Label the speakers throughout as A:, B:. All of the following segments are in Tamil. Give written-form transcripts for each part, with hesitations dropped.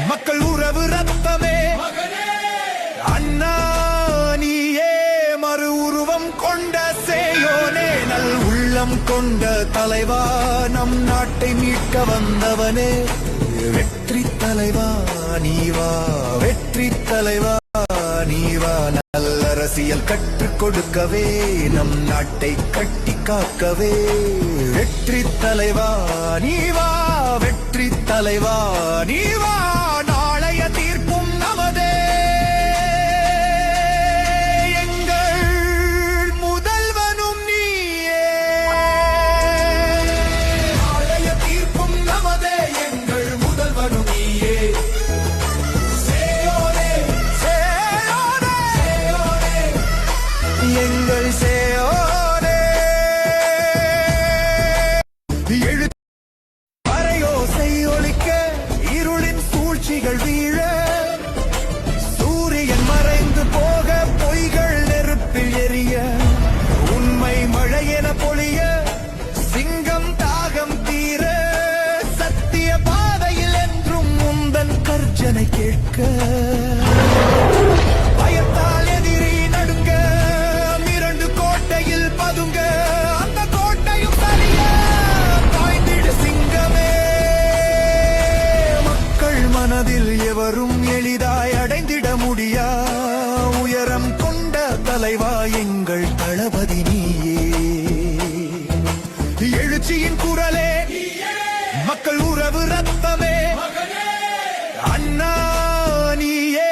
A: மக்கள் உறவு ரத்தமே அண்ணா நீயே மறு உருவம் கொண்ட சேயோனே நல் உள்ளம் கொண்ட தலைவா நம் நாட்டை மீட்க வந்தவனே வெற்றி தலைவா நீவா வெற்றி தலைவா நீவா நல்ல அரசியல் கற்றுக் கொடுக்கவே நம் நாட்டை கட்டி காக்கவே வெற்றி தலைவா நீவா வெற்றி தலைவா நீவா நாளைய தீர்ப்பும் நமதே எங்கள் முதல்வனும் நீயே நாளைய தீர்ப்பும் நமதே எங்கள் முதல்வனும் நீயே சேயோனே சேயோனே சேயோனே எங்கள் சேயோனே அரையோசை ஒலிக்க இருளின் சூழ்ச்சிகள் வீழ சூரியன் மறைந்து போக பொய்கள் நெருப்பில் எரிய உண்மை மழையென பொழிய சிங்கம் தாகம் தீர சத்திய பாதையில் என்றும் முந்தன் கர்ஜனை கேட்க பயத்தால் எதிரி நடுங்க மிரண்டு கோட்டையில் பதுங்க அந்த கோட்டையும் சரிய பாய்ந்திடு சிங்கமே மக்கள் மனதில் எவரும் எளிதாய் அடைந்திட முடியா உயரம் கொண்ட தலைவா எங்கள் தளபதி நீயே எழுச்சியின் குரலே மக்கள் உறவு ரத்தமே அண்ணா நீயே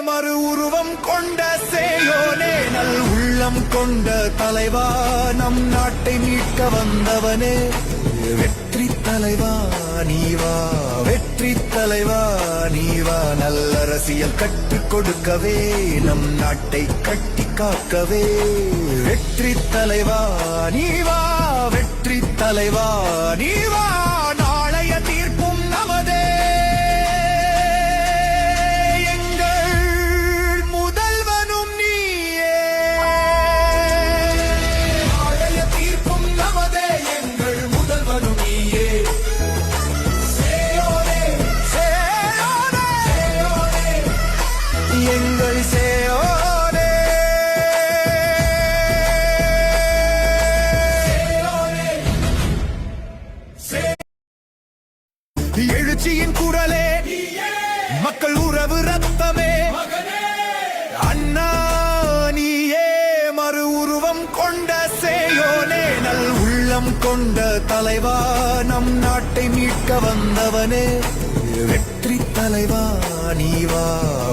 A: மறு உருவம் கொண்ட சேயோனே நல் உள்ளம் கொண்ட தலைவா நம் நாட்டை மீட்க வந்தவனே வெற்றி தலைவா நீவா வெற்றி தலைவா நீவா நல்ல அரசியல் கற்றுக் கொடுக்கவே நம் நாட்டை கட்டி காக்கவே வெற்றி தலைவா நீவா வெற்றி தலைவா நீவா நாளைய தீர்ப்பும் நமதே எங்கள் முதல்வனும் நீயே நாளைய தீர்ப்பும் நமதே எங்கள் முதல்வனும் நீயே சேயோனே சேயோனே சேயோனே எங்கள் சேயோனே எழுச்சியின் குரலே மக்கள் உறவு ரத்தமே அண்ணா நீயே மறு உருவம் கொண்ட சேயோனே நல் உள்ளம் கொண்ட தலைவா நம் நாட்டை மீட்க வந்தவனே வெற்றி தலைவா நீவா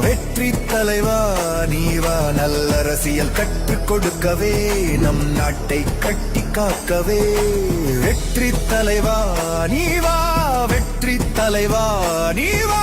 A: வெற்றி தலைவா நீவா நல்ல அரசியல் கற்றுக் கொடுக்கவே நம் நாட்டை கட்டி காக்கவே வெற்றி தலைவா நீவா வெற்றி தலைவா நீவா